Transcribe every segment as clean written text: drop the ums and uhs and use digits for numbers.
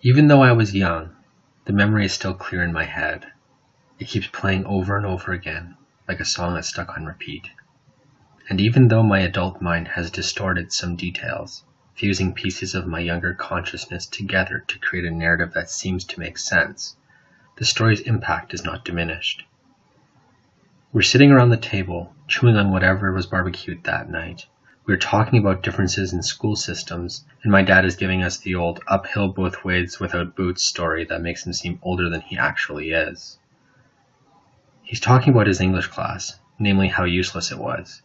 Even though I was young, the memory is still clear in my head. It keeps playing over and over again, like a song that's stuck on repeat. And even though my adult mind has distorted some details, fusing pieces of my younger consciousness together to create a narrative that seems to make sense, the story's impact is not diminished. We're sitting around the table, chewing on whatever was barbecued that night. We're talking about differences in school systems, and my dad is giving us the old uphill both ways without boots story that makes him seem older than he actually is. He's talking about his English class, namely how useless it was.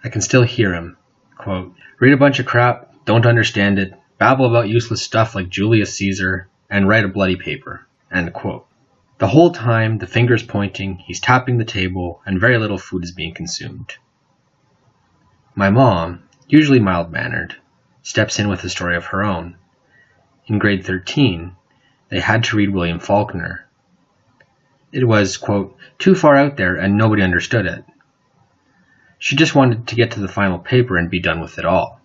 I can still hear him, quote, "Read a bunch of crap, don't understand it, babble about useless stuff like Julius Caesar, and write a bloody paper," end quote. The whole time, the finger's pointing, he's tapping the table, and very little food is being consumed. My mom, usually mild-mannered, steps in with a story of her own. In grade 13, they had to read William Faulkner. It was, quote, "too far out there and nobody understood it." She just wanted to get to the final paper and be done with it all.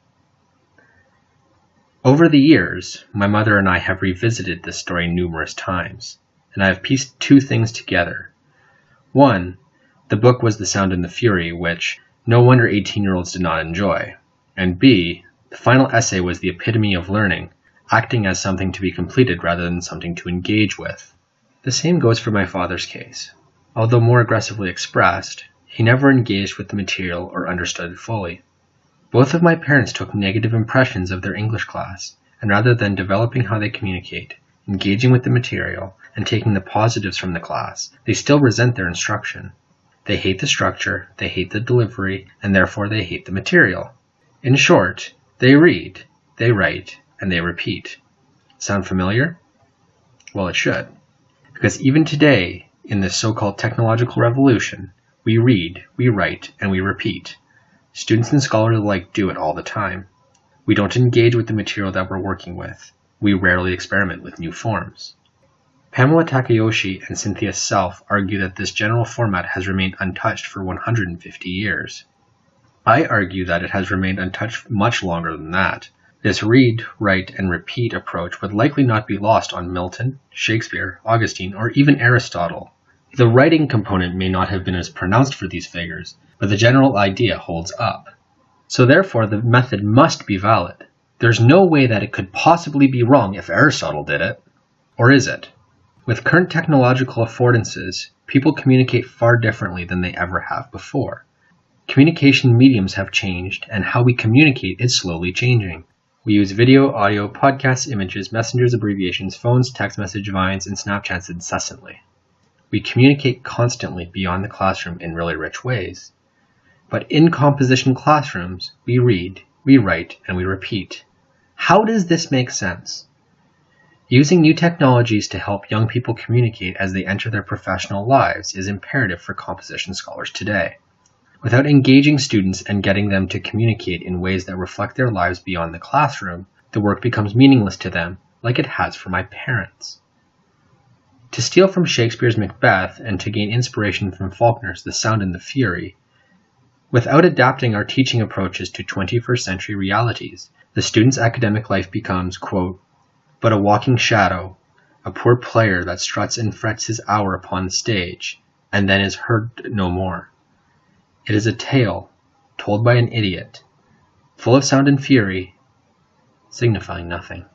Over the years, my mother and I have revisited this story numerous times, and I have pieced two things together. One, the book was The Sound and the Fury, which no wonder 18-year-olds did not enjoy. And B, the final essay was the epitome of learning, acting as something to be completed rather than something to engage with. The same goes for my father's case. Although more aggressively expressed, he never engaged with the material or understood it fully. Both of my parents took negative impressions of their English class, and rather than developing how they communicate, engaging with the material, and taking the positives from the class, they still resent their instruction. They hate the structure, they hate the delivery, and therefore they hate the material. In short, they read, they write, and they repeat. Sound familiar? Well, it should. Because even today, in this so-called technological revolution, we read, we write, and we repeat. Students and scholars alike do it all the time. We don't engage with the material that we're working with. We rarely experiment with new forms. Pamela Takayoshi and Cynthia Self argue that this general format has remained untouched for 150 years. I argue that it has remained untouched much longer than that. This read, write, and repeat approach would likely not be lost on Milton, Shakespeare, Augustine, or even Aristotle. The writing component may not have been as pronounced for these figures, but the general idea holds up. So therefore, the method must be valid. There's no way that it could possibly be wrong if Aristotle did it. Or is it? With current technological affordances, people communicate far differently than they ever have before. Communication mediums have changed, and how we communicate is slowly changing. We use video, audio, podcasts, images, messengers, abbreviations, phones, text message, Vines, and Snapchats incessantly. We communicate constantly beyond the classroom in really rich ways. But in composition classrooms, we read, we write, and we repeat. How does this make sense? Using new technologies to help young people communicate as they enter their professional lives is imperative for composition scholars today. Without engaging students and getting them to communicate in ways that reflect their lives beyond the classroom, the work becomes meaningless to them, like it has for my parents. To steal from Shakespeare's Macbeth and to gain inspiration from Faulkner's The Sound and the Fury, without adapting our teaching approaches to 21st century realities, the student's academic life becomes, quote, "but a walking shadow, a poor player that struts and frets his hour upon the stage, and then is heard no more. It is a tale, told by an idiot, full of sound and fury, signifying nothing."